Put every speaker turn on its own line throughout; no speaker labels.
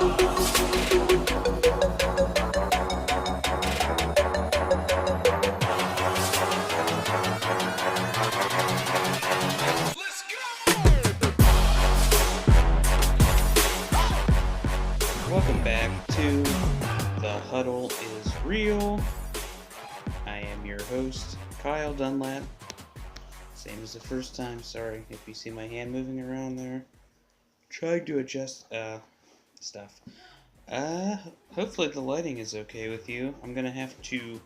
Welcome back to The Huddle is Real. I am your host, Kyle Dunlap. Same as the first time. Sorry if you see my hand moving around there. Trying to adjust stuff. Hopefully the lighting is okay with you. I'm gonna have to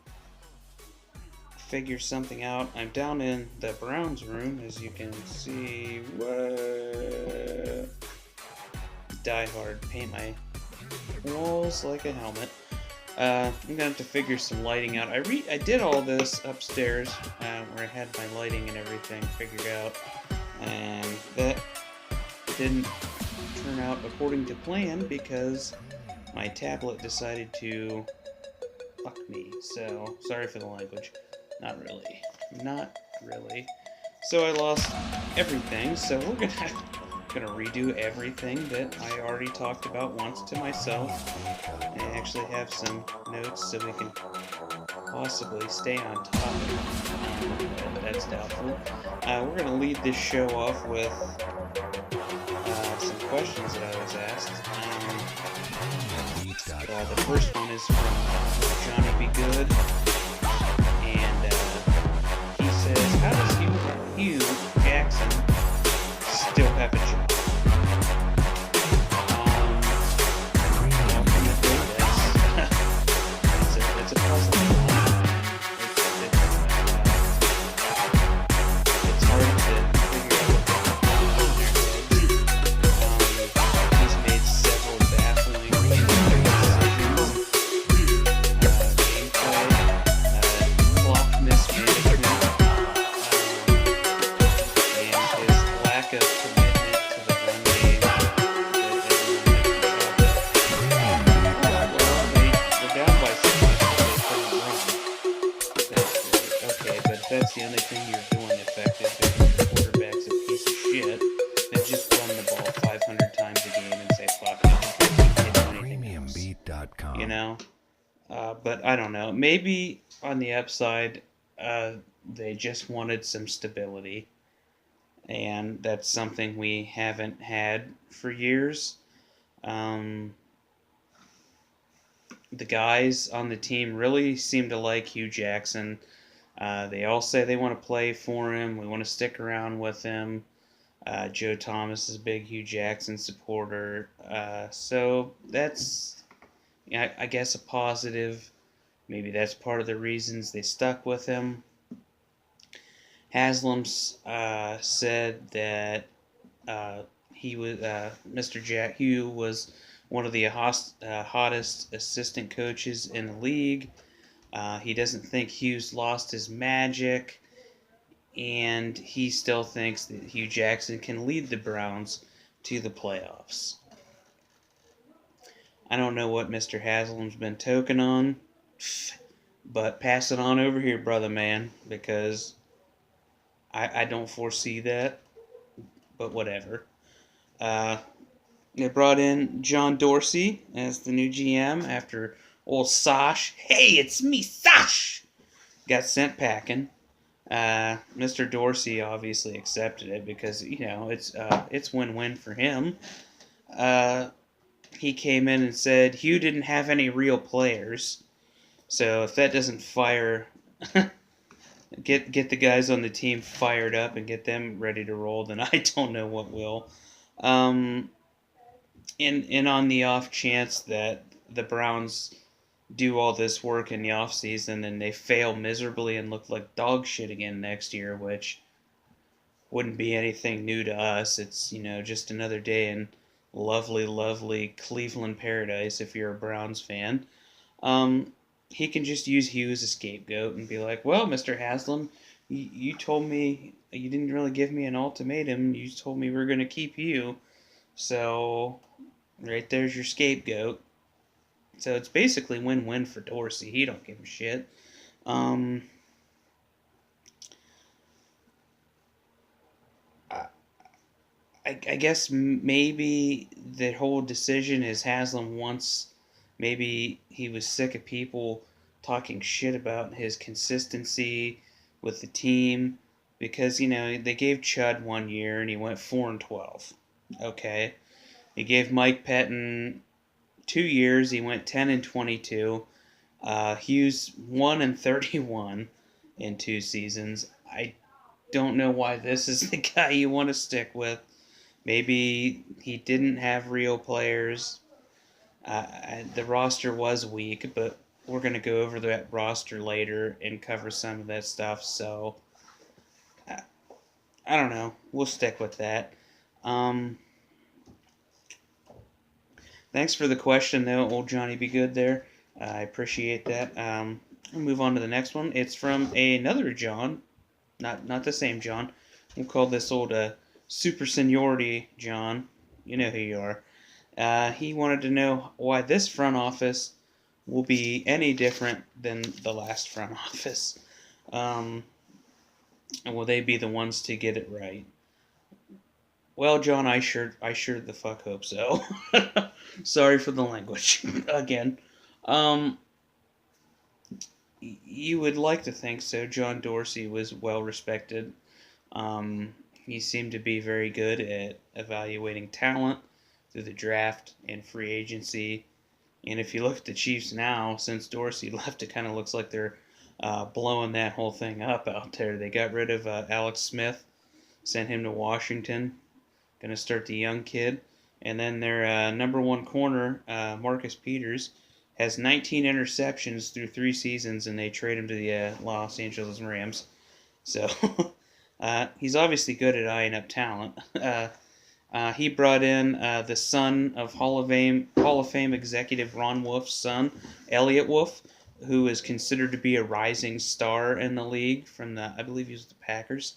figure something out. I'm down in the Browns room, as you can see. Die hard, paint my walls like a helmet. I'm gonna have to figure some lighting out. I did all this upstairs, where I had my lighting and everything figured out, and that didn't turn out according to plan because my tablet decided to fuck me. So sorry for the language. Not really. So I lost everything. So we're gonna redo everything that I already talked about once to myself, and actually have some notes so we can possibly stay on topic. But that's doubtful. We're gonna lead this show off with some questions that I was asked. The first one is from Johnny Be Good, and he says, "How does Hugh Jackson still have a job?" It's a puzzle. It's hard to figure out what the hell is going on in their heads. He's made several baffling decisions, gameplay, clock mismanagement, and his lack of commitment to the run game that we're down by so much that they couldn't run. Okay, but if that's the only thing you're doing effective because your quarterback's a piece of shit, then just run the ball 500 times a game and say fuck it because you can't do anything else.
Premiumbeat.com.
You know? But I don't know. Maybe on the upside, they just wanted some stability. And that's something we haven't had for years. The guys on the team really seem to like Hugh Jackson. They all say they want to play for him. We want to stick around with him. Joe Thomas is a big Hugh Jackson supporter. So that's, I guess, a positive. Maybe that's part of the reasons they stuck with him. Haslam's said that he was Mr. Hugh was one of the hottest assistant coaches in the league. He doesn't think Hugh's lost his magic, and he still thinks that Hugh Jackson can lead the Browns to the playoffs. I don't know what Mr. Haslam's been token on, but pass it on over here, brother man, because I don't foresee that, but whatever. They brought in John Dorsey as the new GM after old Sash, hey, it's me, Sash, got sent packing. Mr. Dorsey obviously accepted it because, it's win-win for him. He came in and said Hugh didn't have any real players, so if that doesn't fire... Get the guys on the team fired up and get them ready to roll, then I don't know what will. And on the off chance that the Browns do all this work in the offseason and they fail miserably and look like dog shit again next year, which wouldn't be anything new to us. It's, just another day in lovely, lovely Cleveland paradise if you're a Browns fan. He can just use Hugh as a scapegoat and be like, well, Mr. Haslam, you told me, you didn't really give me an ultimatum. You told me we're going to keep you. So, right there's your scapegoat. So it's basically win-win for Dorsey. He don't give a shit. I guess maybe the whole decision is Haslam wants. Maybe he was sick of people talking shit about his consistency with the team because they gave Chud 1 year and he went 4-12. Okay, he gave Mike Pettin 2 years. He went 10-22. Hughes 1-31 in 2 seasons. I don't know why this is the guy you want to stick with. Maybe he didn't have real players. The roster was weak, but we're going to go over that roster later and cover some of that stuff. So I don't know. We'll stick with that. Um, Thanks for the question, though, old Johnny Be Good there. I appreciate that. I'll move on to the next one. It's from another John, not the same John. We'll call this old Super Seniority John. You know who you are. He wanted to know why this front office will be any different than the last front office. And will they be the ones to get it right? Well, John, I sure the fuck hope so. Sorry for the language again. Um, you would like to think so. John Dorsey was well respected. He seemed to be very good at evaluating talent through the draft and free agency. And if you look at the Chiefs now, since Dorsey left, it kind of looks like they're blowing that whole thing up out there. They got rid of Alex Smith, sent him to Washington. Going to start the young kid. And then their number one corner, Marcus Peters, has 19 interceptions through 3 seasons, and they trade him to the Los Angeles Rams. So he's obviously good at eyeing up talent. He brought in the son of Hall of Fame executive Ron Wolf's son, Elliot Wolf, who is considered to be a rising star in the league from I believe he was the Packers.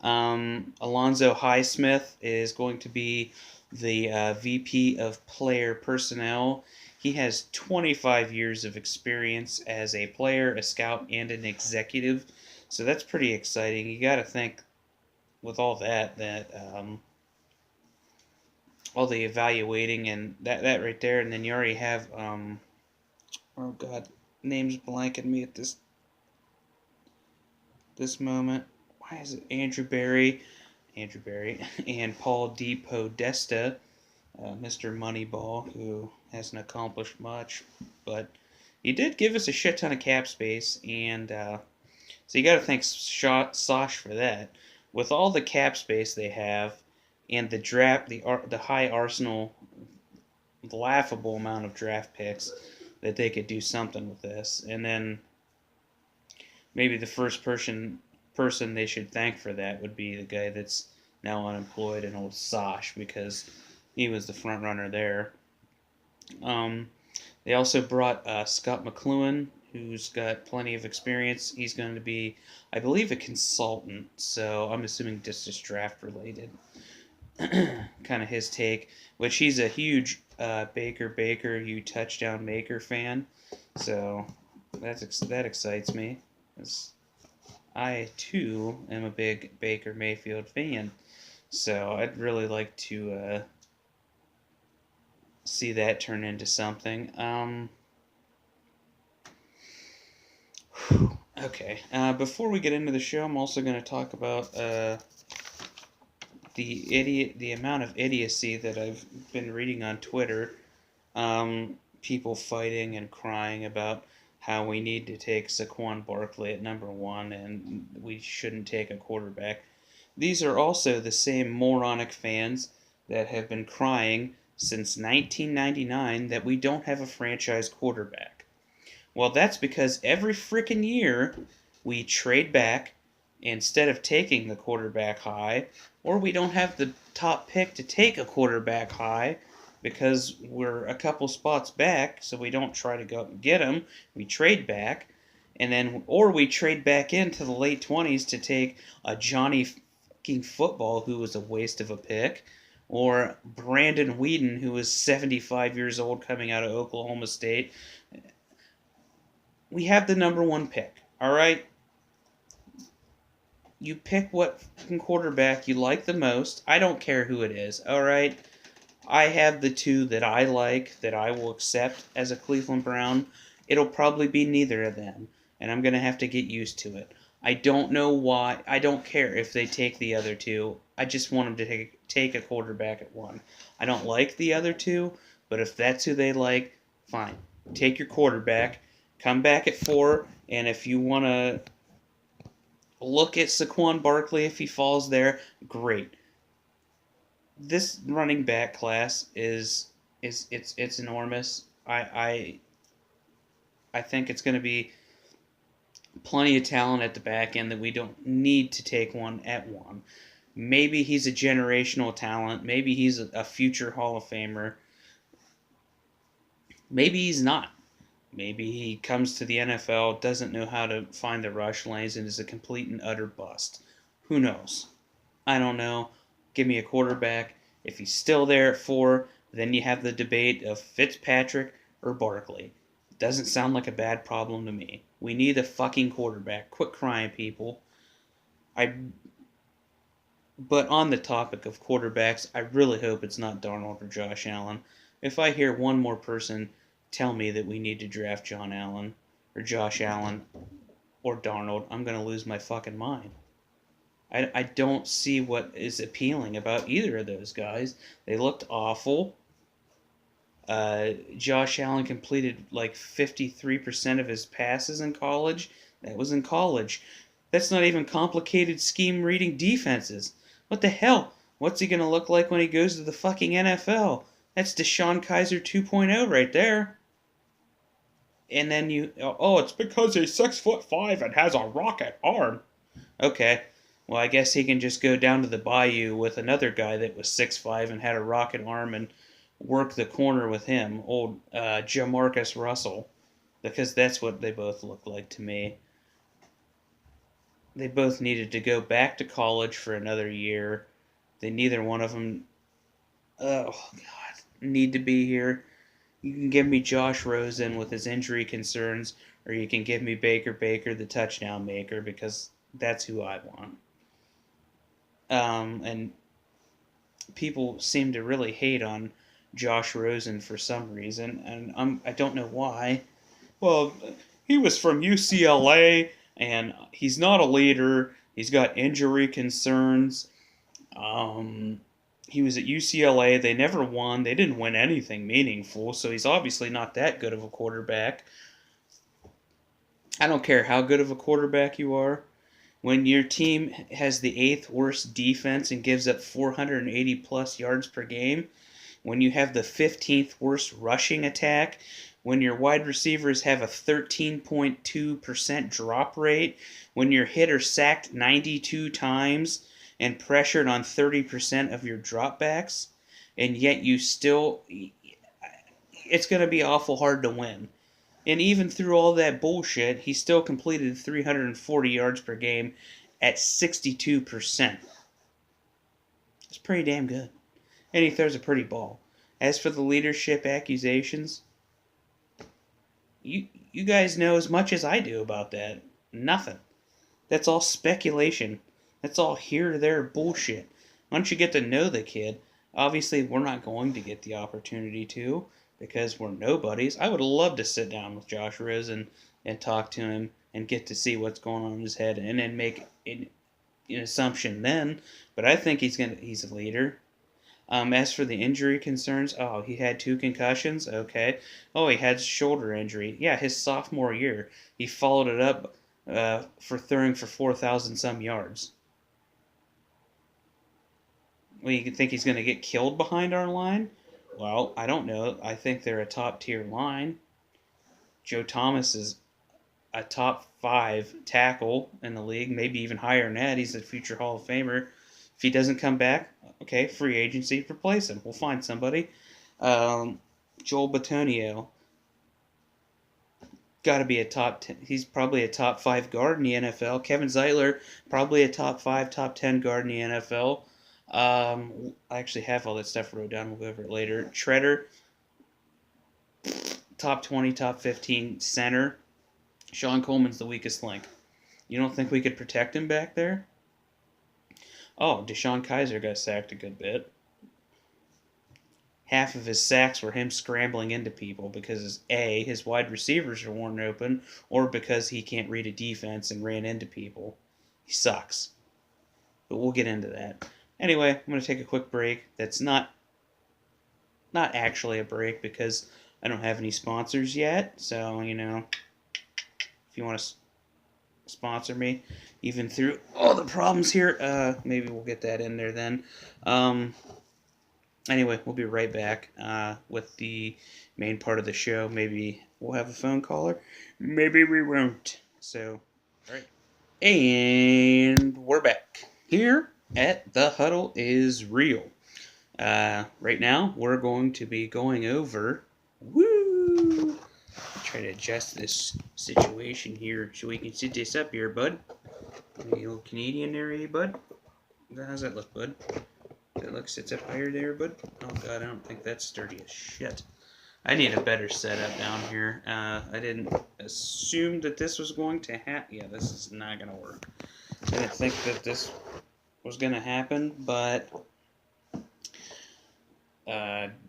Alonzo Highsmith is going to be the VP of Player Personnel. He has 25 years of experience as a player, a scout, and an executive. So that's pretty exciting. You got to think with all that all the evaluating and that right there, and then you already have oh god, name's blanking me at this moment. Why is it Andrew Barry, and Paul DePodesta, Mr. Moneyball, who hasn't accomplished much, but he did give us a shit ton of cap space, and so you got to thank Sosh for that. With all the cap space they have, and the draft, the high arsenal, the laughable amount of draft picks, that they could do something with this. And then maybe the first person they should thank for that would be the guy that's now unemployed, and old Sosh, because he was the front runner there. They also brought Scott McLuhan, who's got plenty of experience. He's going to be, I believe, a consultant, so I'm assuming just draft related. Kind of his take, which he's a huge Baker, you touchdown maker fan, so that excites me. I too am a big Baker Mayfield fan, so I'd really like to see that turn into something. Okay. Before we get into the show, I'm also going to talk about the amount of idiocy that I've been reading on Twitter. People fighting and crying about how we need to take Saquon Barkley at number 1 and we shouldn't take a quarterback. These are also the same moronic fans that have been crying since 1999 that we don't have a franchise quarterback. Well, that's because every freaking year we trade back instead of taking the quarterback high, or we don't have the top pick to take a quarterback high because we're a couple spots back, so we don't try to go and get him. We trade back, and then or we trade back into the late 20s to take a Johnny fucking Football, who was a waste of a pick, or Brandon Whedon, who was 75 years old coming out of Oklahoma State. We have the number 1 pick, all right? you pick what quarterback you like the most. I don't care who it is, all right? I have the two that I like that I will accept as a Cleveland Brown. It'll probably be neither of them, and I'm going to have to get used to it. I don't know why. I don't care if they take the other two. I just want them to take a quarterback at one. I don't like the other two, but if that's who they like, fine. Take your quarterback. Come back at 4, and if you want to look at Saquon Barkley if he falls there, great. This running back class it's enormous. I think it's going to be plenty of talent at the back end that we don't need to take one at one. Maybe he's a generational talent. Maybe he's a future Hall of Famer. Maybe he's not. Maybe he comes to the NFL, doesn't know how to find the rush lanes, and is a complete and utter bust. Who knows? I don't know. Give me a quarterback. If he's still there at 4, then you have the debate of Fitzpatrick or Barkley. Doesn't sound like a bad problem to me. We need a fucking quarterback. Quit crying, people. I. But on the topic of quarterbacks, I really hope it's not Darnold or Josh Allen. If I hear one more person tell me that we need to draft John Allen or Josh Allen or Darnold, I'm going to lose my fucking mind. I don't see what is appealing about either of those guys. They looked awful. Josh Allen completed like 53% of his passes in college. That was in college. That's not even complicated scheme reading defenses. What the hell? What's he going to look like when he goes to the fucking NFL? That's Deshaun Kaiser 2.0 right there. And then it's because he's 6'5" and has a rocket arm. Okay. Well, I guess he can just go down to the bayou with another guy that was 6'5" and had a rocket arm and work the corner with him, old Jamarcus Russell, because that's what they both look like to me. They both needed to go back to college for another year. Neither one of them, oh God, need to be here. You can give me Josh Rosen with his injury concerns, or you can give me Baker, the touchdown maker, because that's who I want. And people seem to really hate on Josh Rosen for some reason, and I don't know why. Well, he was from UCLA, and he's not a leader. He's got injury concerns. He was at UCLA. They never won. They didn't win anything meaningful, so he's obviously not that good of a quarterback. I don't care how good of a quarterback you are. When your team has the 8th worst defense and gives up 480 plus yards per game, when you have the 15th worst rushing attack, when your wide receivers have a 13.2% drop rate, when your hitter sacked 92 times and pressured on 30% of your dropbacks, and yet it's going to be awful hard to win. And even through all that bullshit, he still completed 340 yards per game at 62%. It's pretty damn good. And he throws a pretty ball. As for the leadership accusations, you guys know as much as I do about that. Nothing. That's all speculation. That's all here or there bullshit. Once you get to know the kid, obviously we're not going to get the opportunity to, because we're nobodies. I would love to sit down with Josh Rosen and talk to him and get to see what's going on in his head and then make an assumption then. But I think he's a leader. As for the injury concerns, he had 2 concussions. Okay. He had shoulder injury. Yeah, his sophomore year, he followed it up for throwing for 4,000 some yards. Well, you think he's going to get killed behind our line? Well, I don't know. I think they're a top-tier line. Joe Thomas is a top 5 tackle in the league, maybe even higher than that. He's a future Hall of Famer. If he doesn't come back, okay, free agency, replace him. We'll find somebody. Joel Bitonio, got to be a top 10. He's probably a top 5 guard in the NFL. Kevin Zeitler, probably a top 5, top 10 guard in the NFL. I actually have all that stuff wrote down. We'll go over it later. Treader, top 20, top 15 center. Sean Coleman's the weakest link. You don't think we could protect him back there? Oh, Deshaun Kaiser got sacked a good bit. Half of his sacks were him scrambling into people because A, his wide receivers are worn open, or because he can't read a defense and ran into people. He sucks. But we'll get into that. Anyway, I'm going to take a quick break. That's not actually a break because I don't have any sponsors yet. So, if you want to sponsor me, even through all the problems here, maybe we'll get that in there then. Anyway, we'll be right back with the main part of the show. Maybe we'll have a phone caller. Maybe we won't. So, all right. And we're back here at The Huddle is Real. Right now, we're going to be going over. Woo! Try to adjust this situation here so we can sit this up here, bud. A little Canadian there, eh, bud? How's that look, bud? That look sits up higher there, bud? Oh god, I don't think that's sturdy as shit. I need a better setup down here. I didn't assume that this was going to happen. Yeah, this is not going to work. I didn't think that this was going to happen, but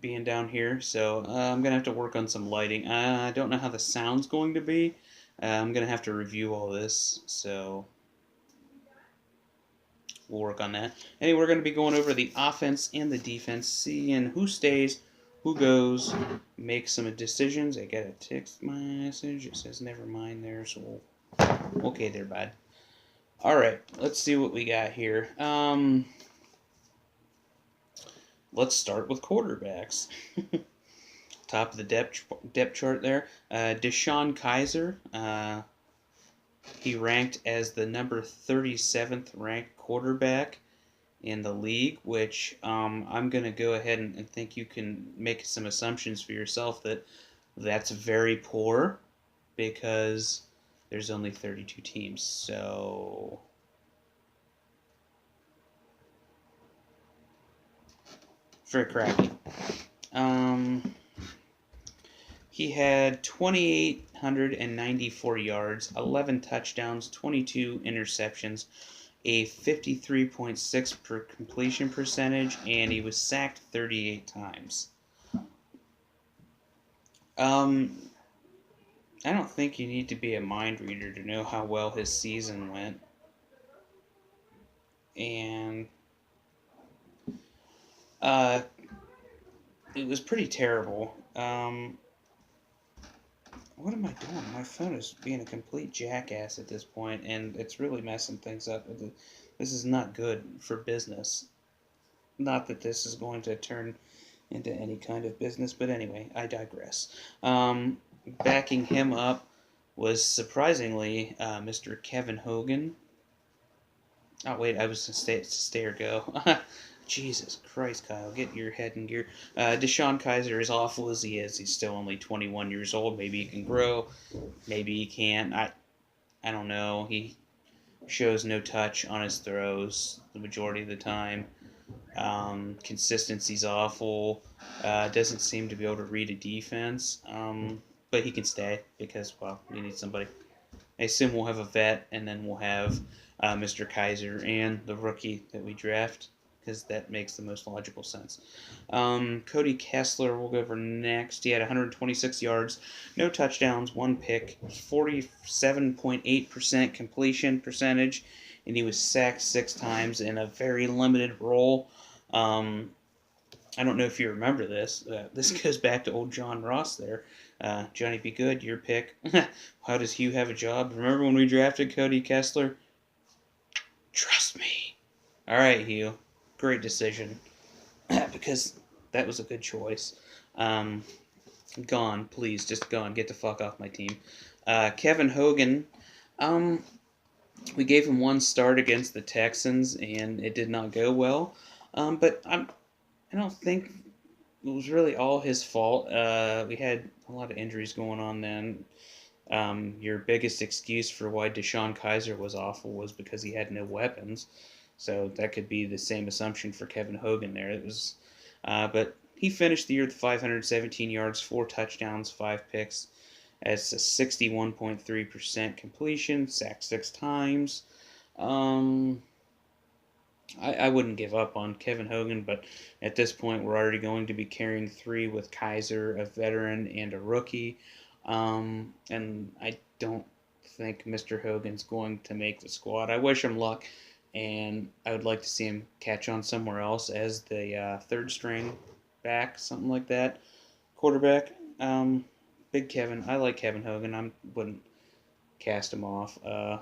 being down here, so I'm going to have to work on some lighting. I don't know how the sound's going to be. I'm going to have to review all this, so we'll work on that. Anyway, we're going to be going over the offense and the defense, seeing who stays, who goes, make some decisions. I got a text message. It says never mind there, so okay there, bud. All right, let's see what we got here. Let's start with quarterbacks. Top of the depth chart there. Deshaun Kaiser. He ranked as the number 37th ranked quarterback in the league, which I'm going to go ahead and think you can make some assumptions for yourself that that's very poor because there's only 32 teams. So very crappy. He had 2,894 yards, 11 touchdowns, 22 interceptions, a 53.6 per completion percentage, and he was sacked 38 times. I don't think you need to be a mind reader to know how well his season went. And it was pretty terrible. What am I doing? My phone is being a complete jackass at this point, and it's really messing things up. This is not good for business. Not that this is going to turn into any kind of business, but anyway, I digress. Backing him up was surprisingly Mr. Kevin Hogan. Oh, wait, I was to stay or go. Jesus Christ, Kyle, get your head in gear. Deshaun Kaiser, as awful as he is, he's still only 21 years old. Maybe he can grow. Maybe he can't. I don't know. He shows no touch on his throws the majority of the time. Consistency's awful. Doesn't seem to be able to read a defense. But he can stay because, well, we need somebody. I assume we'll have a vet, and then we'll have Mr. Kaiser and the rookie that we draft, because that makes the most logical sense. Cody Kessler will go over next. He had 126 yards, no touchdowns, one pick, 47.8% completion percentage, and he was sacked 6 times in a very limited role. I don't know if you remember this. This goes back to old John Ross there. Johnny Be Good, your pick. How does Hugh have a job? Remember when we drafted Cody Kessler? Trust me. All right, Hugh. Great decision. Because that was a good choice. Gone, please. Just gone. Get the fuck off my team. Kevin Hogan. We gave him one start against the Texans, and it did not go well. But I don't think it was really all his fault. We had a lot of injuries going on then. Your biggest excuse for why Deshaun Kaiser was awful was because he had no weapons. So that could be the same assumption for Kevin Hogan there. It was, but he finished the year with 517 yards, 4 touchdowns, 5 picks. As a 61.3% completion, sacked 6 times. I I wouldn't give up on Kevin Hogan, but at this point, we're already going to be carrying three with Kaiser, a veteran, and a rookie. And I don't think Mr. Hogan's going to make the squad. I wish him luck, and I would like to see him catch on somewhere else as the third string back, something like that, quarterback. Big Kevin. I like Kevin Hogan. I wouldn't cast him off. I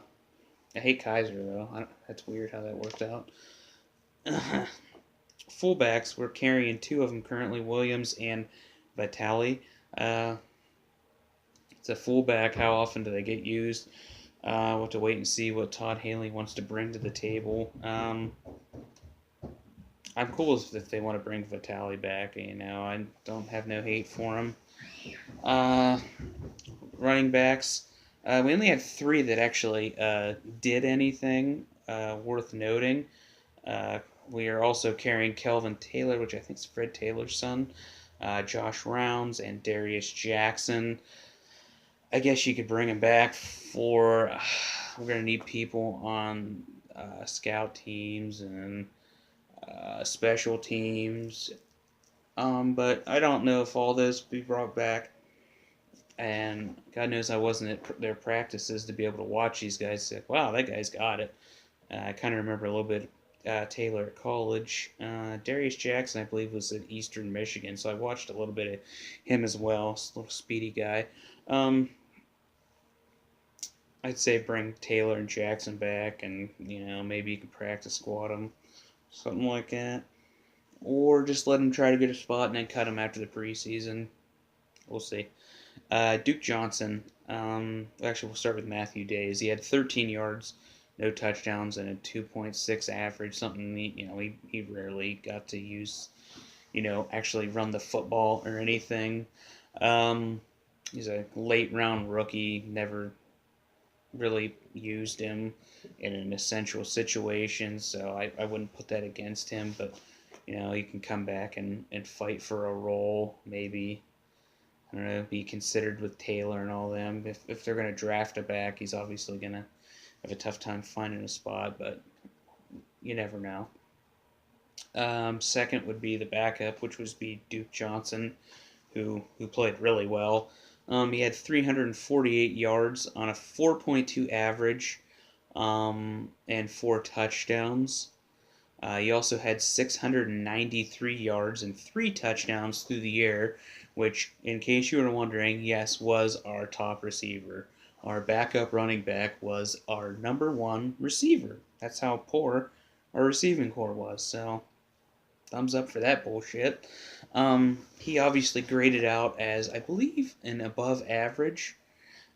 hate Kaiser though. That's weird how that worked out. Fullbacks, we're carrying two of them currently, Williams and Vitali. Uh, it's a fullback. How often do they get used? We'll have to wait and see what Todd Haley wants to bring to the table. I'm cool if they want to bring Vitali back. I don't have no hate for him. Uh, Running backs, we only had three that actually did anything worth noting. We are also carrying Kelvin Taylor, which I think is Fred Taylor's son, Josh Rounds, and Darius Jackson. I guess you could bring him back for. We're going to need people on scout teams and special teams. But I don't know if all this will be brought back. And God knows I wasn't at their practices to be able to watch these guys. Like, wow, that guy's got it. I kind of remember a little bit Taylor at college. Darius Jackson, I believe, was at Eastern Michigan, so I watched a little bit of him as well. He's a little speedy guy. I'd say bring Taylor and Jackson back, and maybe you can practice squad them, something like that, or just let them try to get a spot and then cut them after the preseason. We'll see. Duke Johnson. Actually, we'll start with Matthew Days. He had 13 yards, no touchdowns, and a 2.6 average. Something he rarely got to use. Actually run the football or anything. He's a late round rookie. Never really used him in an essential situation, so I wouldn't put that against him. But he can come back and fight for a role, maybe. I don't know, be considered with Taylor and all them. If they're going to draft a back, he's obviously going to have a tough time finding a spot, but you never know. Second would be the backup, which would be Duke Johnson, who played really well. He had 348 yards on a 4.2 average and 4 touchdowns. He also had 693 yards and 3 touchdowns through the air, which, in case you were wondering, yes, was our top receiver. Our backup running back was our number one receiver. That's how poor our receiving corps was. So, thumbs up for that bullshit. He obviously graded out as, I believe, an above average.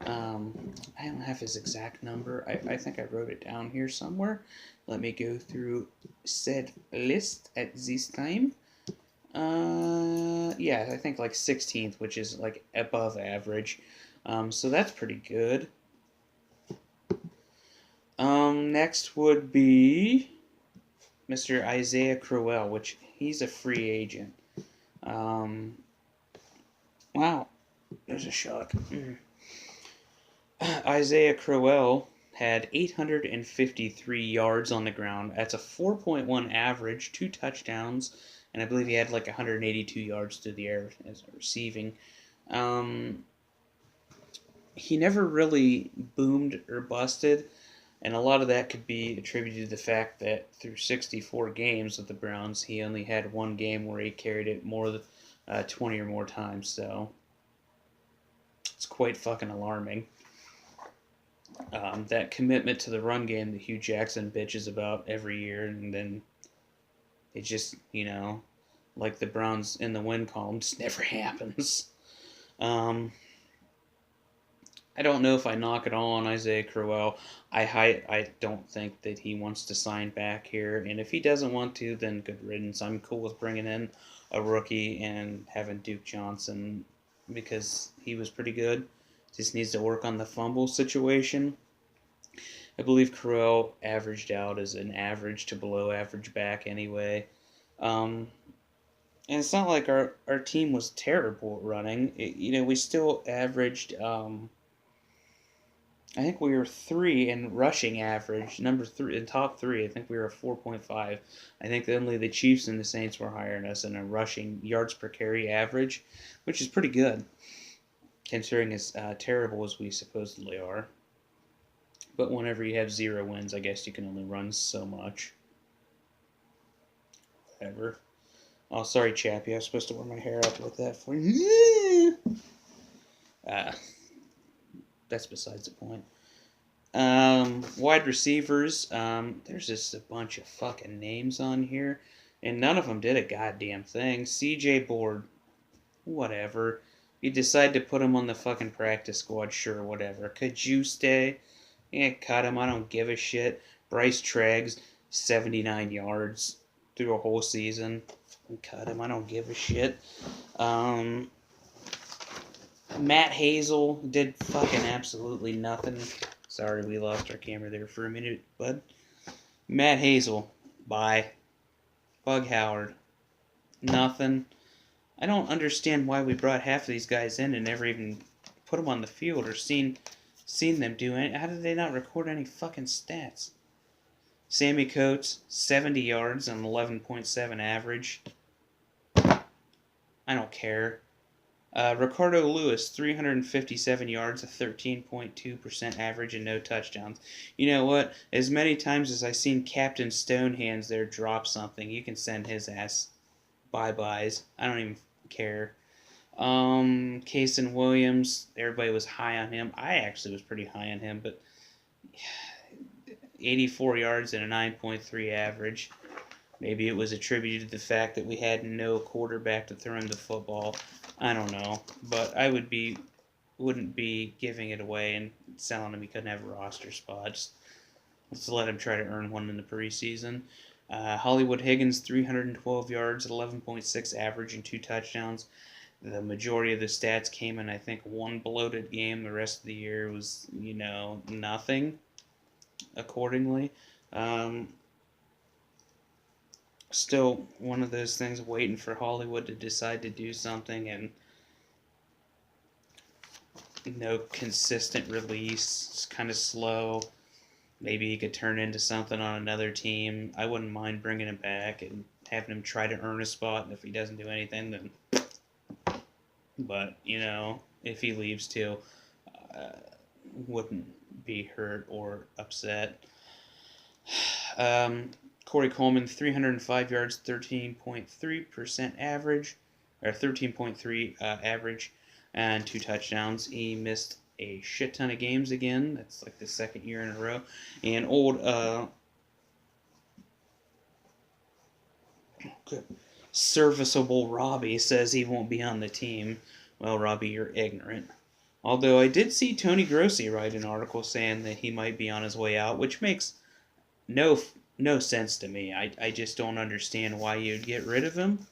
I don't have his exact number. I think I wrote it down here somewhere. Let me go through said list at this time. Yeah, I think like 16th, which is like above average. So that's pretty good. Next would be Mr. Isaiah Crowell, which he's a free agent. Wow, there's a shock. Isaiah Crowell had 853 yards on the ground. That's a 4.1 average, 2 touchdowns, and I believe he had like 182 yards through the air as receiving. He never really boomed or busted, and a lot of that could be attributed to the fact that through 64 games with the Browns, he only had one game where he carried it more than 20 or more times, so it's quite fucking alarming. That commitment to the run game that Hugh Jackson bitches about every year, and then it just, like the Browns in the win column, just never happens. I don't know if I knock it all on Isaiah Crowell. I don't think that he wants to sign back here, and if he doesn't want to, then good riddance. I'm cool with bringing in a rookie and having Duke Johnson because he was pretty good. Just needs to work on the fumble situation. I believe Crowell averaged out as an average to below average back anyway. And it's not like our team was terrible at running. We still averaged I think we were 3 in rushing average. Number 3 in top 3. I think we were a 4.5. I think only the Chiefs and the Saints were higher than us in a rushing yards per carry average, which is pretty good considering as terrible as we supposedly are. But whenever you have 0 wins, I guess you can only run so much. Whatever. Oh, sorry, Chappie. I was supposed to wear my hair up with that for you. That's besides the point. Wide receivers. There's just a bunch of fucking names on here, and none of them did a goddamn thing. C.J. Board, whatever. You decide to put him on the fucking practice squad, sure, whatever. Could you stay? Yeah, cut him. I don't give a shit. Bryce Treggs, 79 yards through a whole season. Cut him. I don't give a shit. Matt Hazel did fucking absolutely nothing. Sorry, we lost our camera there for a minute, bud. Matt Hazel, bye. Bug Howard, nothing. I don't understand why we brought half of these guys in and never even put them on the field or seen them do any. How did they not record any fucking stats? Sammy Coates, 70 yards on 11.7 average. I don't care. Ricardo Lewis, 357 yards, a 13.2% average, and no touchdowns. You know what? As many times as I've seen Captain Stonehands there drop something, you can send his ass bye-byes. I don't even care. Cason Williams, everybody was high on him. I actually was pretty high on him, but 84 yards and a 9.3 average. Maybe it was attributed to the fact that we had no quarterback to throw him the football. I don't know, but I wouldn't be giving it away and selling him. He couldn't have roster spots. Let's let him try to earn one in the preseason. Hollywood Higgins, 312 yards, 11.6 average, and 2 touchdowns. The majority of the stats came in, I think, one bloated game. The rest of the year was, nothing. Accordingly. Still one of those things waiting for Hollywood to decide to do something, and no consistent release. It's kind of slow. Maybe he could turn into something on another team. I wouldn't mind bringing him back and having him try to earn a spot, and if he doesn't do anything, then... But, if he leaves too, wouldn't be hurt or upset. Corey Coleman, 305 yards, 13.3% average, or 13.3 average, and 2 touchdowns. He missed a shit ton of games again. That's like the second year in a row. And serviceable Robbie says he won't be on the team. Well, Robbie, you're ignorant. Although I did see Tony Grossi write an article saying that he might be on his way out, which makes no sense to me. I just don't understand why you'd get rid of him.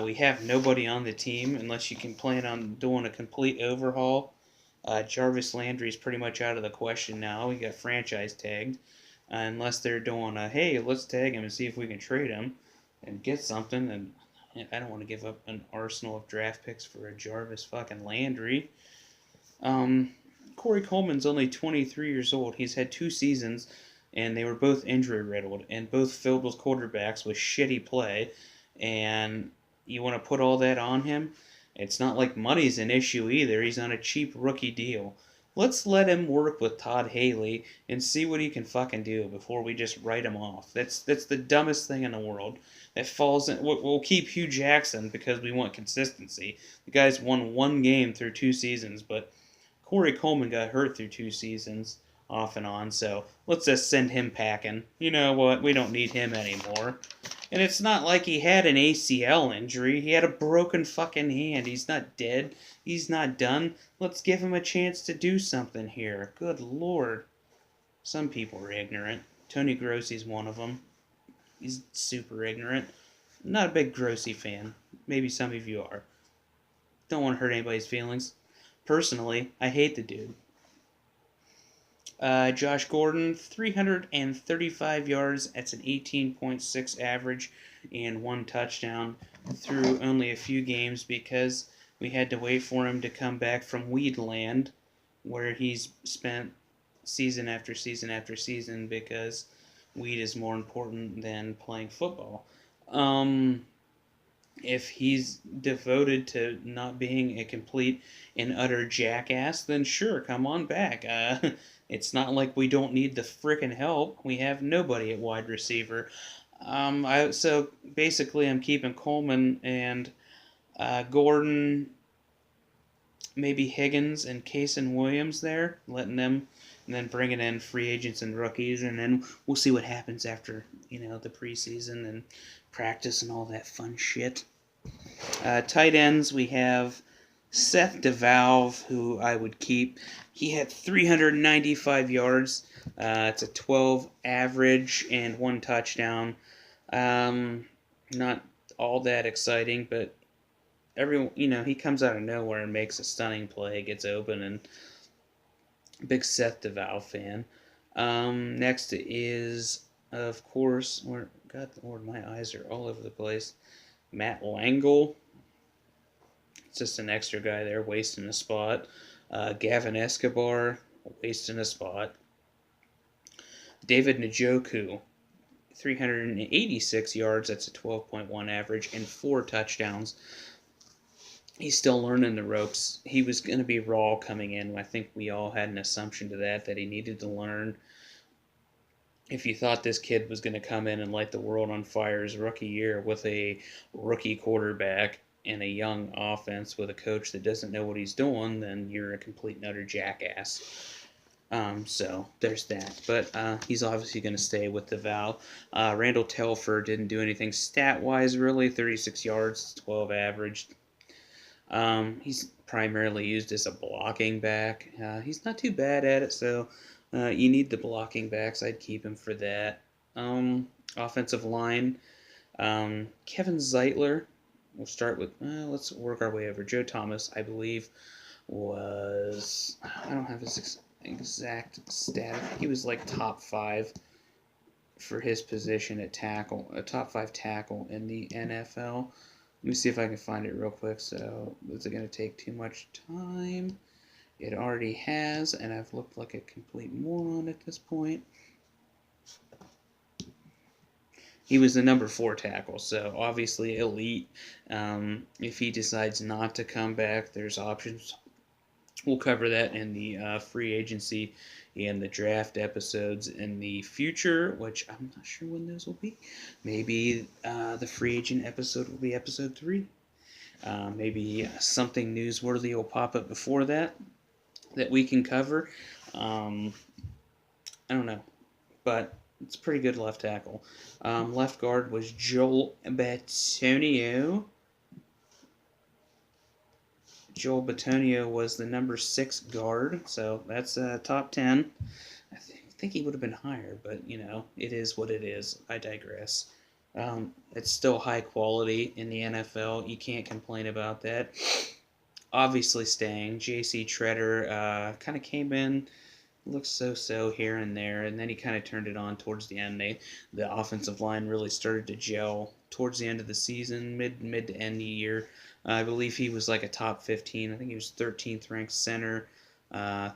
We have nobody on the team unless you can plan on doing a complete overhaul. Jarvis Landry's pretty much out of the question now. He got franchise tagged. Unless they're doing hey, let's tag him and see if we can trade him and get something. And I don't want to give up an arsenal of draft picks for a Jarvis fucking Landry. Corey Coleman's only 23 years old. He's had 2 seasons, and they were both injury-riddled, and both filled with quarterbacks with shitty play, and you want to put all that on him? It's not like money's an issue either. He's on a cheap rookie deal. Let's let him work with Todd Haley and see what he can fucking do before we just write him off. That's the dumbest thing in the world. That falls in. We'll keep Hugh Jackson because we want consistency. The guy's won 1 game through 2 seasons, but Corey Coleman got hurt through 2 seasons off and on, so let's just send him packing. You know what? We don't need him anymore. And it's not like he had an ACL injury. He had a broken fucking hand. He's not dead. He's not done. Let's give him a chance to do something here. Good Lord. Some people are ignorant. Tony Grossi's one of them. He's super ignorant. I'm not a big Grossi fan. Maybe some of you are. Don't want to hurt anybody's feelings. Personally, I hate the dude. Josh Gordon, 335 yards. That's an 18.6 average and 1 touchdown through only a few games because we had to wait for him to come back from Weedland, where he's spent season after season after season because weed is more important than playing football. Um, if he's devoted to not being a complete and utter jackass, then sure, come on back. It's not like we don't need the frickin' help. We have nobody at wide receiver. So basically, I'm keeping Coleman and Gordon, maybe Higgins and Case and Williams there, letting them, and then bringing in free agents and rookies, and then we'll see what happens after the preseason and practice and all that fun shit. Tight ends, we have Seth DeValve, who I would keep. He had 395 yards. It's a 12 average and 1 touchdown. Not all that exciting, but he comes out of nowhere and makes a stunning play, gets open, and big Seth DeValve fan. Next is, of course, God Lord, my eyes are all over the place. Matt Langle. It's just an extra guy there, wasting a spot. Gavin Escobar, wasting a spot. David Njoku, 386 yards. That's a 12.1 average and 4 touchdowns. He's still learning the ropes. He was going to be raw coming in. I think we all had an assumption to that he needed to learn. If you thought this kid was going to come in and light the world on fire his rookie year with a rookie quarterback and a young offense with a coach that doesn't know what he's doing, then you're a complete and utter jackass. So there's that. But he's obviously going to stay with the Val. Randall Telfer didn't do anything stat-wise, really. 36 yards, 12 average. He's primarily used as a blocking back. He's not too bad at it, so you need the blocking backs. I'd keep him for that. Offensive line, Kevin Zeitler. We'll start with, let's work our way over. Joe Thomas, I believe, was, I don't have his exact stat. He was like top 5 for his position at tackle, a top 5 tackle in the NFL. Let me see if I can find it real quick. So, is it going to take too much time? It already has, and I've looked like a complete moron at this point. He was the number 4 tackle, so obviously elite. If he decides not to come back, there's options. We'll cover that in the free agency and the draft episodes in the future, which I'm not sure when those will be. Maybe the free agent episode will be episode 3. Maybe something newsworthy will pop up before that we can cover. I don't know, but it's a pretty good left tackle. Left guard was Joel Bitonio. Joel Bitonio was the number 6 guard, so that's top 10. I think he would have been higher, but, it is what it is. I digress. It's still high quality in the NFL. You can't complain about that. Obviously staying. J.C. Treader kind of came in, looked so-so here and there, and then he kind of turned it on towards the end. The offensive line really started to gel towards the end of the season, mid to end of the year. I believe he was like a top 15. I think he was 13th ranked center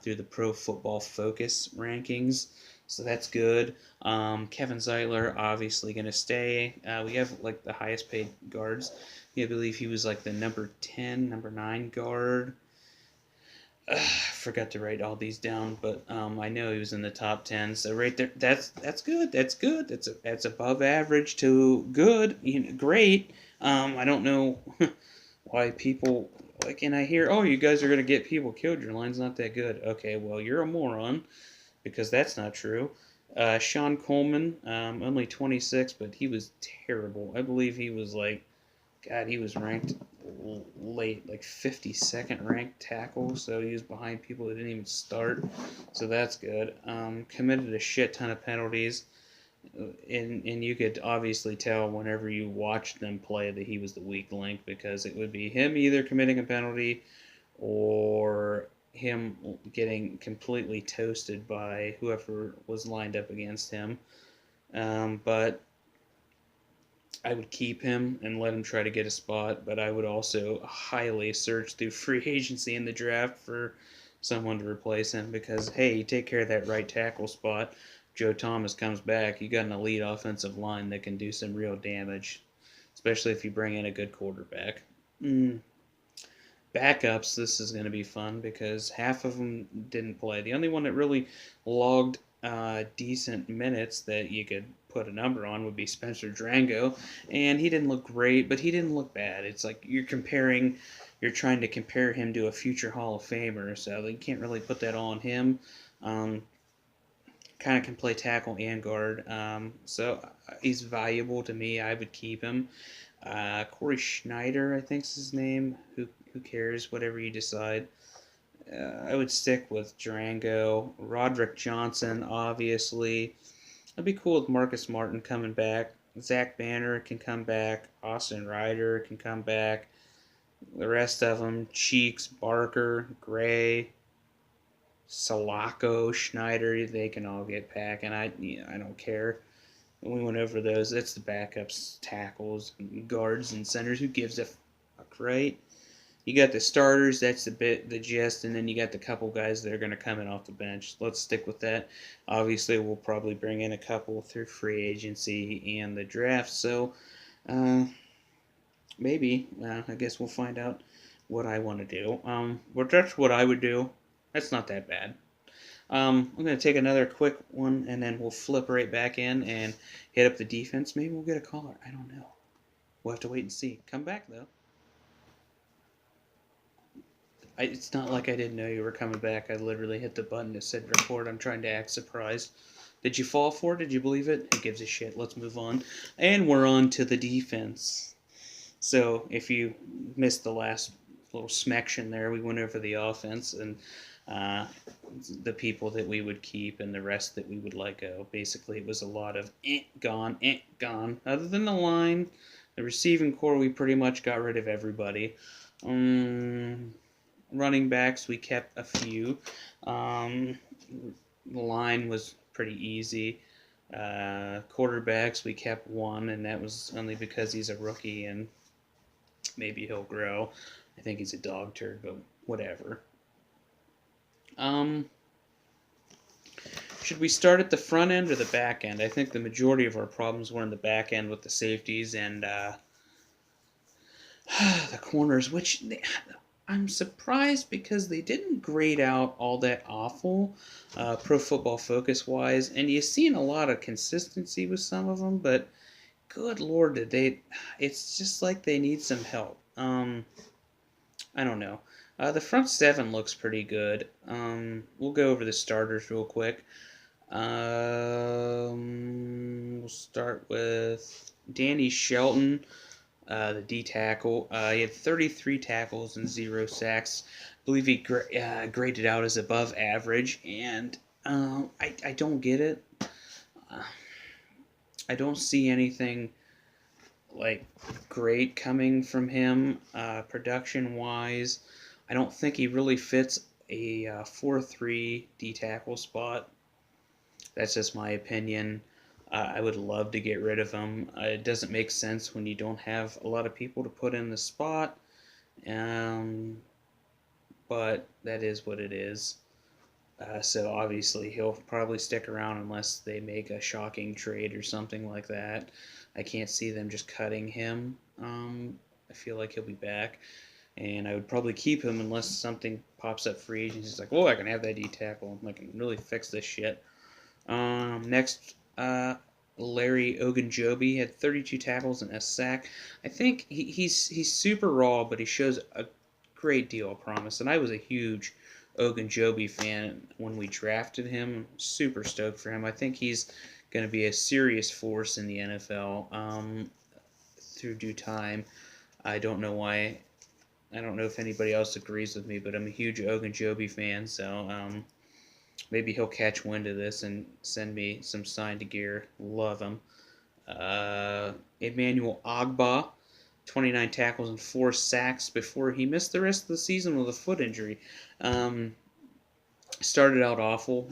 through the Pro Football Focus rankings. So that's good. Kevin Zeitler obviously going to stay. We have like the highest paid guards. I believe he was like the number 10, number 9 guard. I forgot to write all these down, but I know he was in the top 10. So right there, that's good. That's good. That's above average to good. Great. I don't know why people and I hear, oh, you guys are gonna get people killed. Your line's not that good. Okay, well, you're a moron because that's not true. Sean Coleman, only 26, but he was terrible. I believe he was he was ranked late, like 52nd ranked tackle, so he was behind people that didn't even start, so that's good. Committed a shit ton of penalties, and you could obviously tell whenever you watched them play that he was the weak link, because it would be him either committing a penalty or him getting completely toasted by whoever was lined up against him. But I would keep him and let him try to get a spot, but I would also highly search through free agency and the draft for someone to replace him because, hey, you take care of that right tackle spot. Joe Thomas comes back. You got an elite offensive line that can do some real damage, especially if you bring in a good quarterback. Backups, this is going to be fun because half of them didn't play. The only one that really logged decent minutes that you could put a number on would be Spencer Drango, and he didn't look great, but he didn't look bad. It's like you're trying to compare him to a future Hall of Famer, so you can't really put that all on him. Um, kind of can play tackle and guard, so he's valuable to me. I would keep him. Corey Schneider, I think's his name. Who cares? Whatever you decide. I would stick with Durango. Roderick Johnson, obviously. I'd be cool with Marcus Martin coming back. Zach Banner can come back. Austin Ryder can come back. The rest of them, Cheeks, Barker, Gray, Salako, Schneider, they can all get back, and I don't care. We went over those. That's the backups, tackles, guards, and centers. Who gives a fuck, right? You got the starters, that's the gist, and then you got the couple guys that are going to come in off the bench. Let's stick with that. Obviously, we'll probably bring in a couple through free agency and the draft. So uh, maybe I guess we'll find out what I want to do. But that's what I would do. That's not that bad. I'm going to take another quick one, and then we'll flip right back in and hit up the defense. Maybe we'll get a caller. I don't know. We'll have to wait and see. Come back, though. It's not like I didn't know you were coming back. I literally hit the button that said record. I'm trying to act surprised. Did you fall for it? Did you believe it? Who gives a shit? Let's move on. And we're on to the defense. So if you missed the last little smaction there, we went over the offense and uh, the people that we would keep and the rest that we would let go. Basically, it was a lot of gone, gone. Other than the line, the receiving core, we pretty much got rid of everybody. Running backs, we kept a few. The line was pretty easy. Quarterbacks, we kept one, and that was only because he's a rookie and maybe he'll grow. I think he's a dog turd, but whatever. Should we start at the front end or the back end? I think the majority of our problems were in the back end with the safeties and the corners, which I'm surprised because they didn't grade out all that awful, Pro Football Focus wise, and you've seen a lot of consistency with some of them, but good lord, did they? It's just like they need some help. I don't know. The front seven looks pretty good. We'll go over the starters real quick. We'll start with Danny Shelton, the D tackle. He had 33 tackles and 0 sacks. I believe he graded out as above average, and I don't get it. I don't see anything like great coming from him production wise. I don't think he really fits a 4-3 D tackle spot. That's just my opinion. I would love to get rid of him. It doesn't make sense when you don't have a lot of people to put in the spot. But that is what it is. So obviously he'll probably stick around unless they make a shocking trade or something like that. I can't see them just cutting him. I feel like he'll be back. And I would probably keep him unless something pops up free agency. It's like, oh, I can have that D tackle. I can really fix this shit. Next, Larry Ogunjobi had 32 tackles and a sack. I think he's super raw, but he shows a great deal of promise. And I was a huge Ogunjobi fan when we drafted him. Super stoked for him. I think he's going to be a serious force in the NFL through due time. I don't know why. I don't know if anybody else agrees with me, but I'm a huge Ogunjobi fan, so maybe he'll catch wind of this and send me some signed gear. Love him. Emmanuel Ogba, 29 tackles and 4 sacks before he missed the rest of the season with a foot injury. Started out awful.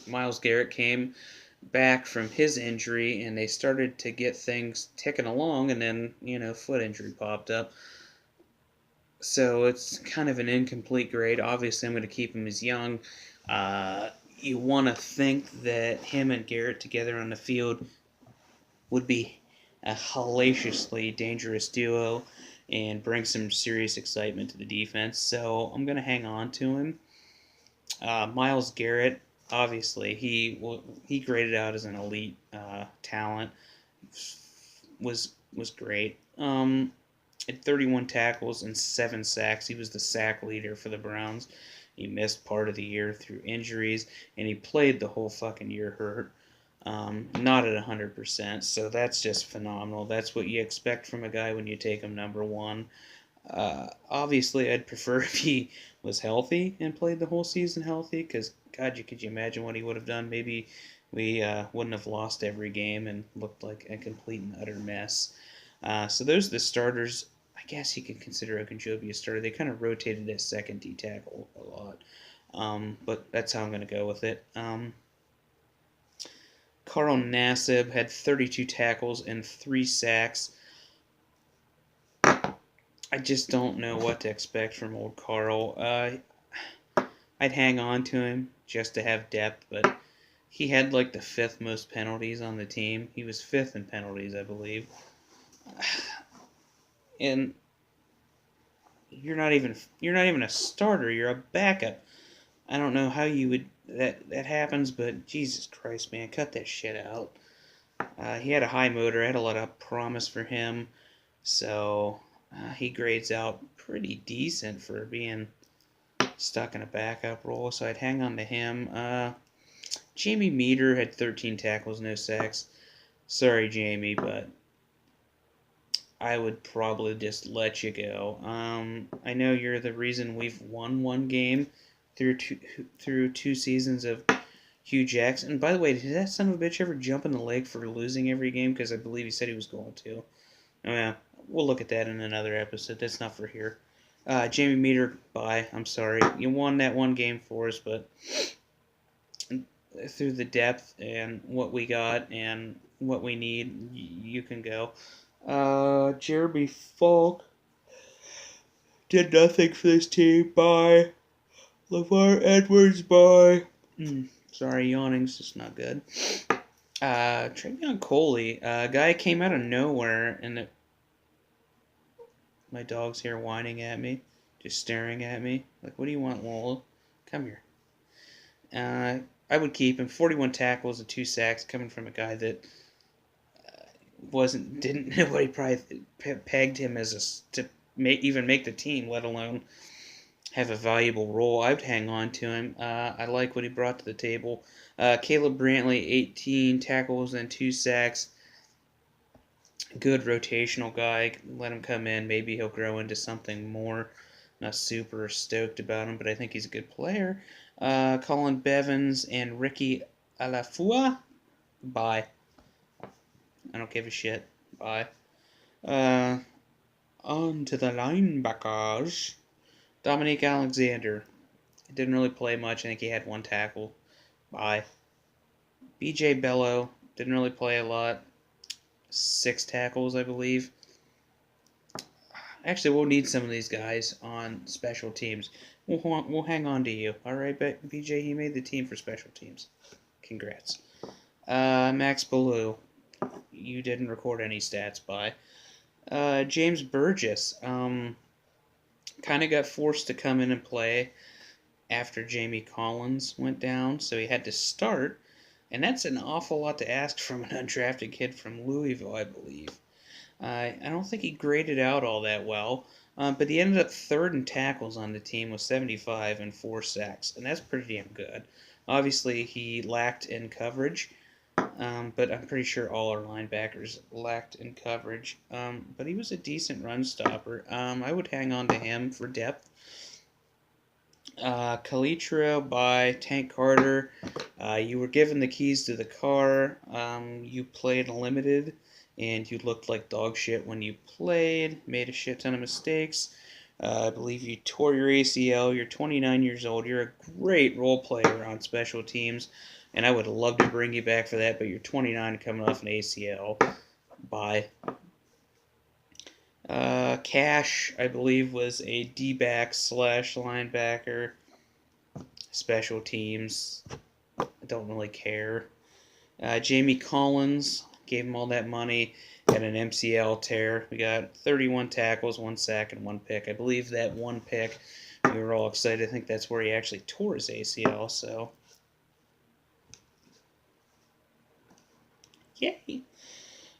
Myles Garrett came back from his injury, and they started to get things ticking along, and then, foot injury popped up. So it's kind of an incomplete grade. Obviously, I'm going to keep him as young. You want to think that him and Garrett together on the field would be a hellaciously dangerous duo and bring some serious excitement to the defense. So I'm going to hang on to him. Myles Garrett, obviously, he graded out as an elite talent. Was great. Had 31 tackles and 7 sacks. He was the sack leader for the Browns. He missed part of the year through injuries, and he played the whole fucking year hurt. Not at 100%, so that's just phenomenal. That's what you expect from a guy when you take him number one. Obviously, I'd prefer if he was healthy and played the whole season healthy, because, God, could you imagine what he would have done? Maybe we wouldn't have lost every game and looked like a complete and utter mess. So those are the starters. I guess you could consider Ogunjobi a starter. They kind of rotated as second D tackle a lot. But that's how I'm going to go with it. Carl Nassib had 32 tackles and 3 sacks. I just don't know what to expect from old Carl. I'd hang on to him just to have depth, but he had like the 5th most penalties on the team. He was 5th in penalties, I believe. And you're not even a starter. You're a backup. I don't know how you would that happens, but Jesus Christ, man, cut that shit out. He had a high motor. I had a lot of promise for him, so he grades out pretty decent for being stuck in a backup role. So I'd hang on to him. Jamie Meter had 13 tackles, no sacks. Sorry, Jamie, but I would probably just let you go. I know you're the reason we've won one game through 2 seasons of Hugh Jackson. And by the way, did that son of a bitch ever jump in the lake for losing every game? Because I believe he said he was going to. Oh yeah, we'll look at that in another episode. That's not for here. Jamie Meter, bye. I'm sorry. You won that one game for us, but through the depth and what we got and what we need, you can go. Jeremy Falk did nothing for this team. Bye. LeVar Edwards, bye. Sorry, yawning's just not good. Travion Coley, a guy came out of nowhere, and my dog's here whining at me, just staring at me. Like, what do you want, Lola? Come here. I would keep him. 41 tackles and 2 sacks, coming from a guy that nobody probably pegged him as to even make the team, let alone have a valuable role. I would hang on to him. I like what he brought to the table. Caleb Brantley, 18 tackles and 2 sacks. Good rotational guy. Let him come in. Maybe he'll grow into something more. Not super stoked about him, but I think he's a good player. Colin Bevins and Ricky Alafua. Bye. I don't give a shit. Bye. On to the linebackers. Dominique Alexander. Didn't really play much. I think he had 1 tackle. Bye. BJ Bello. Didn't really play a lot. 6 tackles, I believe. Actually, we'll need some of these guys on special teams. We'll hang on to you. All right, BJ, he made the team for special teams. Congrats. Max Ballou. You didn't record any stats, bye. James Burgess. Kind of got forced to come in and play after Jamie Collins went down, so he had to start. And that's an awful lot to ask from an undrafted kid from Louisville, I believe. I don't think he graded out all that well, but he ended up 3rd in tackles on the team with 75 and 4 sacks, and that's pretty damn good. Obviously, he lacked in coverage, but I'm pretty sure all our linebackers lacked in coverage. But he was a decent run stopper. I would hang on to him for depth. Calitro by Tank Carter. You were given the keys to the car. You played limited, and you looked like dog shit when you played. Made a shit ton of mistakes. I believe you tore your ACL. You're 29 years old. You're a great role player on special teams, and I would love to bring you back for that, but you're 29 coming off an ACL. Bye. Cash, I believe, was a D-back slash linebacker. Special teams, I don't really care. Jamie Collins, gave him all that money, had an MCL tear. We got 31 tackles, 1 sack, and 1 pick. I believe that 1 pick, we were all excited. I think that's where he actually tore his ACL, so yay.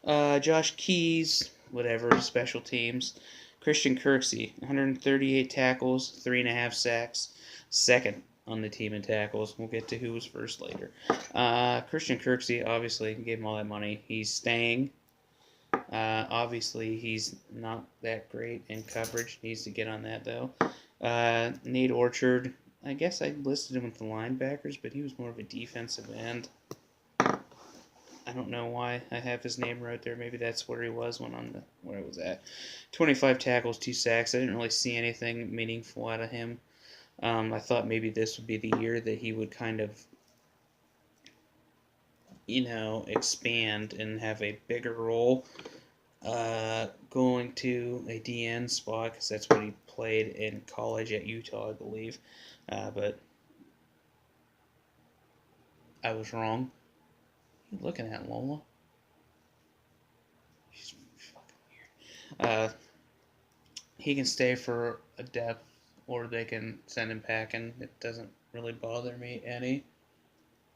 Josh Keys, whatever, special teams. Christian Kirksey, 138 tackles, 3.5 sacks, second on the team in tackles. We'll get to who was first later. Christian Kirksey, obviously, gave him all that money. He's staying. Obviously, he's not that great in coverage. Needs to get on that, though. Nate Orchard, I guess I listed him with the linebackers, but he was more of a defensive end. I don't know why I have his name right there. Maybe that's where he was where it was at. 25 tackles, 2 sacks. I didn't really see anything meaningful out of him. I thought maybe this would be the year that he would kind of, expand and have a bigger role. Going to a DN spot because that's what he played in college at Utah, I believe. But I was wrong. What are you looking at, Lola? She's fucking weird. He can stay for a depth, or they can send him packing. It doesn't really bother me any.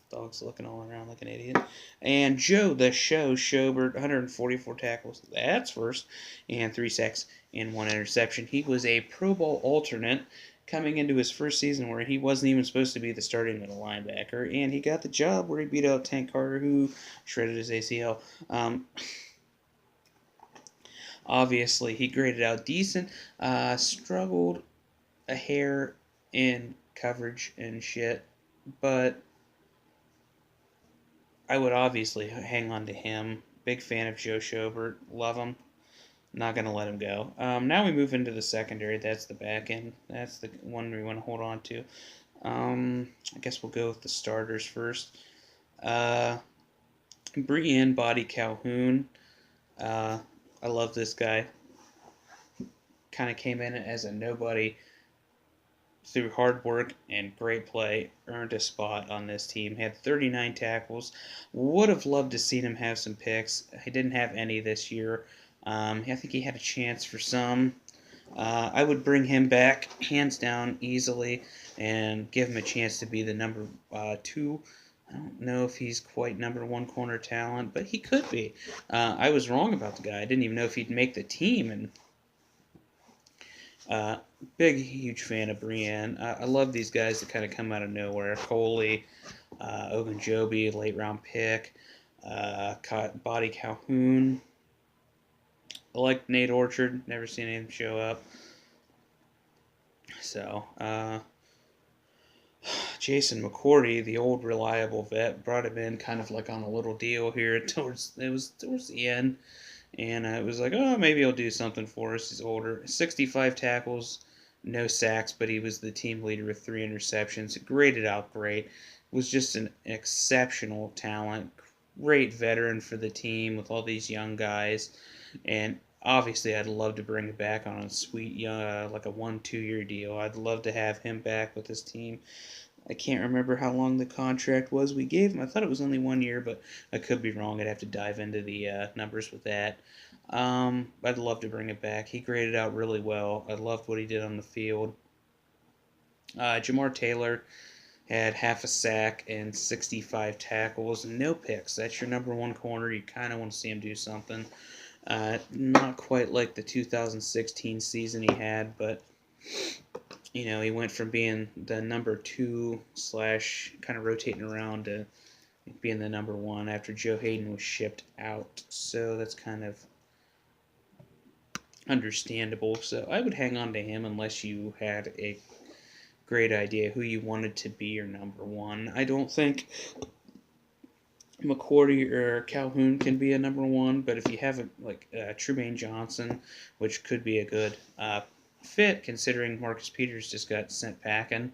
Dog's looking all around like an idiot. And Joe, the show, Schobert, 144 tackles. That's first. And 3 sacks and 1 interception. He was a Pro Bowl alternate coming into his first season where he wasn't even supposed to be the starting middle linebacker. And he got the job where he beat out Tank Carter, who shredded his ACL. Obviously, he graded out decent. Struggled a hair in coverage and shit. But I would obviously hang on to him. Big fan of Joe Schobert. Love him. Not going to let him go. Now we move into the secondary. That's the back end. That's the one we want to hold on to. I guess we'll go with the starters first. Brian Body Calhoun. I love this guy. Kind of came in as a nobody. Through hard work and great play, earned a spot on this team. Had 39 tackles. Would have loved to seen him have some picks. He didn't have any this year. I think he had a chance for some. I would bring him back, hands down, easily, and give him a chance to be the number 2. I don't know if he's quite number 1 corner talent, but he could be. I was wrong about the guy. I didn't even know if he'd make the team, and big, huge fan of Brienne. I love these guys that kind of come out of nowhere. Coley, Ogunjobi, late round pick, Body Calhoun. I like Nate Orchard. Never seen him show up. So, Jason McCourty, the old reliable vet, brought him in kind of like on a little deal here towards the end. And it was like, oh, maybe he'll do something for us. He's older. 65 tackles, no sacks, but he was the team leader with 3 interceptions. Graded out great. Was just an exceptional talent. Great veteran for the team with all these young guys. And obviously, I'd love to bring him back on a sweet, like a 1-2 year deal. I'd love to have him back with this team. I can't remember how long the contract was we gave him. I thought it was only 1 year, but I could be wrong. I'd have to dive into the numbers with that. I'd love to bring it back. He graded out really well. I loved what he did on the field. Jamar Taylor had half a sack and 65 tackles and no picks. That's your number 1 corner. You kind of want to see him do something. Not quite like the 2016 season he had, but he went from being the number 2 / kind of rotating around to being the number 1 after Joe Hayden was shipped out. So that's kind of understandable. So I would hang on to him unless you had a great idea who you wanted to be your number 1. I don't think McCourty or Calhoun can be a number 1, but if you have Trumaine Johnson, which could be a good fit considering Marcus Peters just got sent packing,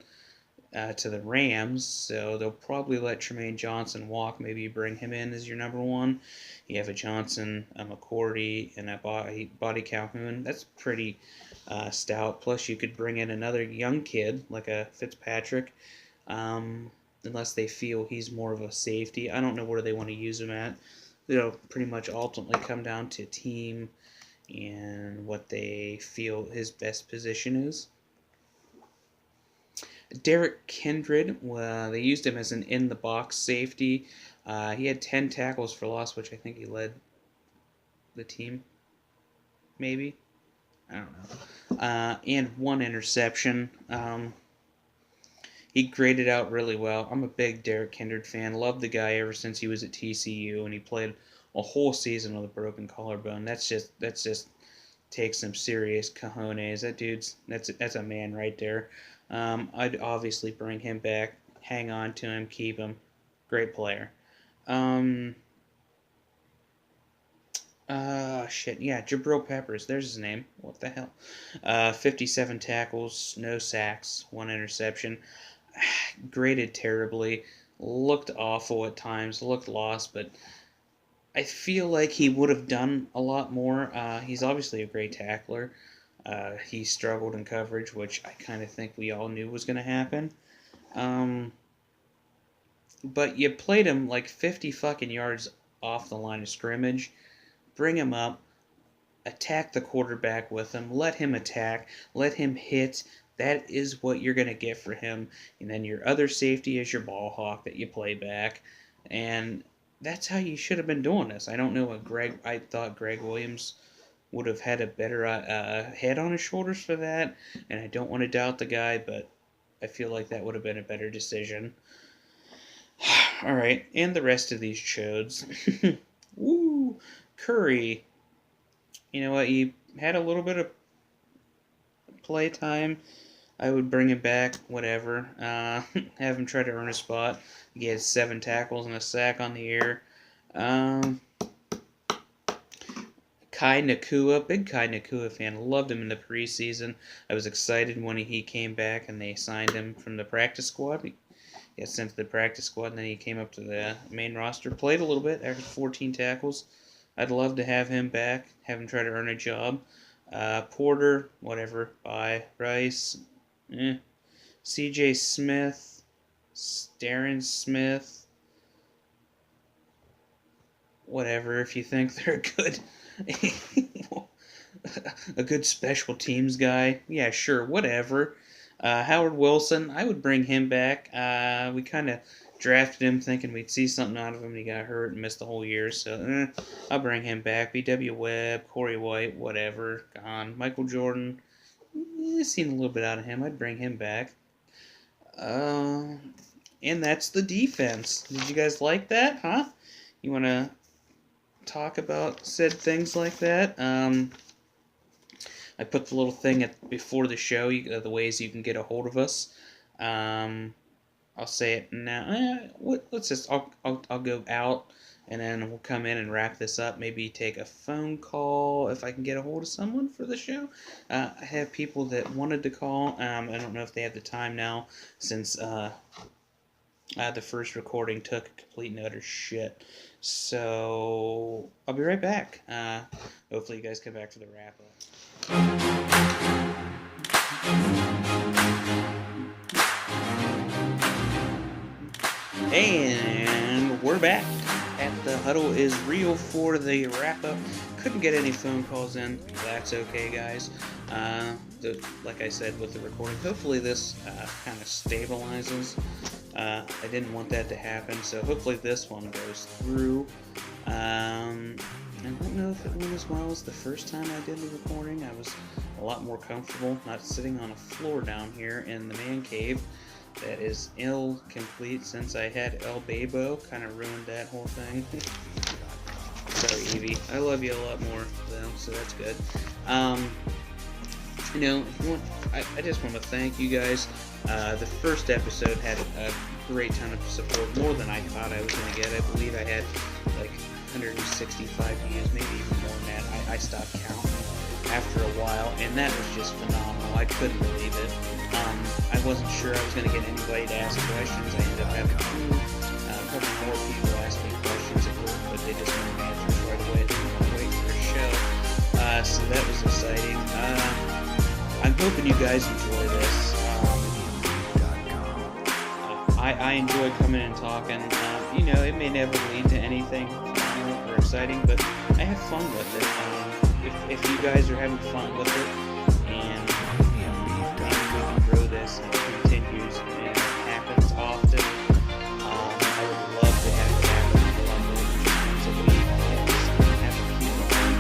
to the Rams, so they'll probably let Tremaine Johnson walk. Maybe you bring him in as your number one. You have a Johnson, a McCourty, and a Body Calhoun. That's pretty stout. Plus, you could bring in another young kid like a Fitzpatrick, unless they feel he's more of a safety. I don't know where they want to use him at. It'll pretty much ultimately come down to team and what they feel his best position is. Derek Kindred, they used him as an in-the-box safety. He had 10 tackles for loss, which I think he led the team, maybe. I don't know. And 1 interception. He graded out really well. I'm a big Derek Kindred fan. Loved the guy ever since he was at TCU, and he played a whole season with a broken collarbone. That's just takes some serious cojones. That dude's that's a man right there. I'd obviously bring him back, hang on to him, keep him. Great player. Jabril Peppers. There's his name. What the hell? 57 tackles, no sacks, 1 interception. Graded terribly. Looked awful at times. Looked lost, but I feel like he would have done a lot more. He's obviously a great tackler. He struggled in coverage, which I kind of think we all knew was going to happen. But you played him like 50 fucking yards off the line of scrimmage. Bring him up. Attack the quarterback with him. Let him attack. Let him hit. That is what you're going to get for him. And then your other safety is your ball hawk that you play back. And that's how you should have been doing this. I don't know what I thought Greg Williams would have had a better head on his shoulders for that. And I don't want to doubt the guy, but I feel like that would have been a better decision. All right, and the rest of these chodes. Woo! Curry. You know what? He had a little bit of play time. I would bring him back, whatever. Have him try to earn a spot. He had 7 tackles and a sack on the year. Kai Nakua, big Kai Nakua fan. Loved him in the preseason. I was excited when he came back and they signed him from the practice squad. He got sent to the practice squad and then he came up to the main roster. Played a little bit, averaged 14 tackles. I'd love to have him back, have him try to earn a job. Porter, whatever. Bye. Rice, C.J. Smith, Darren Smith, whatever. If you think they're good, a good special teams guy, yeah, sure, whatever. Howard Wilson, I would bring him back. We kind of drafted him thinking we'd see something out of him. He got hurt and missed the whole year, so I'll bring him back. B.W. Webb, Corey White, whatever, gone. Michael Jordan, seen a little bit out of him. I'd bring him back. And that's the defense. Did you guys like that, huh? You want to talk about said things like that? I put the little thing before the show, the ways you can get a hold of us. I'll say it now. I'll go out, and then we'll come in and wrap this up. Maybe take a phone call if I can get a hold of someone for the show. I have people that wanted to call. I don't know if they have the time now, since the first recording took complete and utter shit. So I'll be right back. Hopefully you guys come back for the wrap up. And we're back at the Huddle is Real for the wrap-up. Couldn't get any phone calls in. That's okay, guys. Like I said with the recording, hopefully this kind of stabilizes. I didn't want that to happen, so hopefully this one goes through. I don't know if it went as well as the first time I did the recording. I was a lot more comfortable not sitting on a floor down here in the man cave. That is complete since I had El Babo. Kind of ruined that whole thing. Sorry, Evie. I love you a lot more, though, so that's good. I just want to thank you guys. The first episode had a great ton of support, more than I thought I was going to get. I believe I had like 165 views, maybe even more than that. I stopped counting. after a while, and that was just phenomenal. I couldn't believe it. I wasn't sure I was going to get anybody to ask questions. I ended up having a couple more people ask me questions at work, but they just wanted answers right away. They didn't want to wait for a show. So that was exciting. I'm hoping you guys enjoy this. I enjoy coming and talking. It may never lead to anything or exciting, but I have fun with it. If you guys are having fun with it, and maybe we can grow this and it continues and it happens often, I would love to have it happen a lot more times a week. And just have to keep going.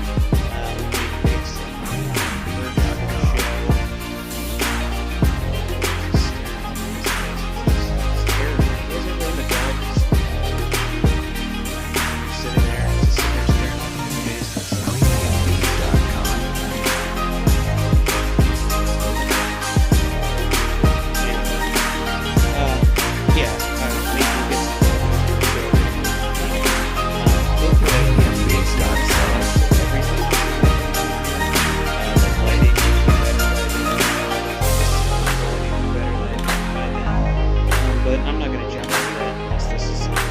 We fix it. Work out of the show. It's terrible. Is it really the dog? Sitting there staring off in the face. But I'm not going to jump into that unless this is something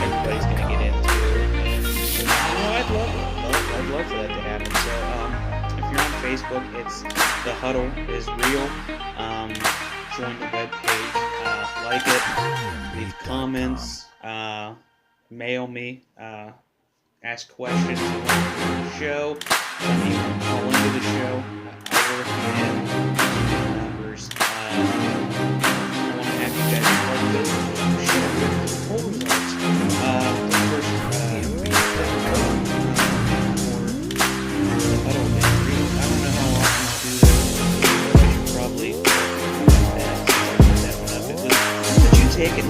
everybody's going to get into. And I'd love it. I'd love for that to happen. So if you're on Facebook, it's The Huddle is Real. Join the webpage, like it, leave comments, mail me, ask questions on the show. Some people can call into the show. I work in numbers. I want to have you guys part of those poll results. The first The Huddle is Real. I don't know how often I'll do that. I should probably that one up. It was, did you take it?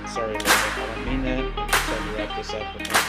Sorry, I don't mean that. I'm trying to wrap this up with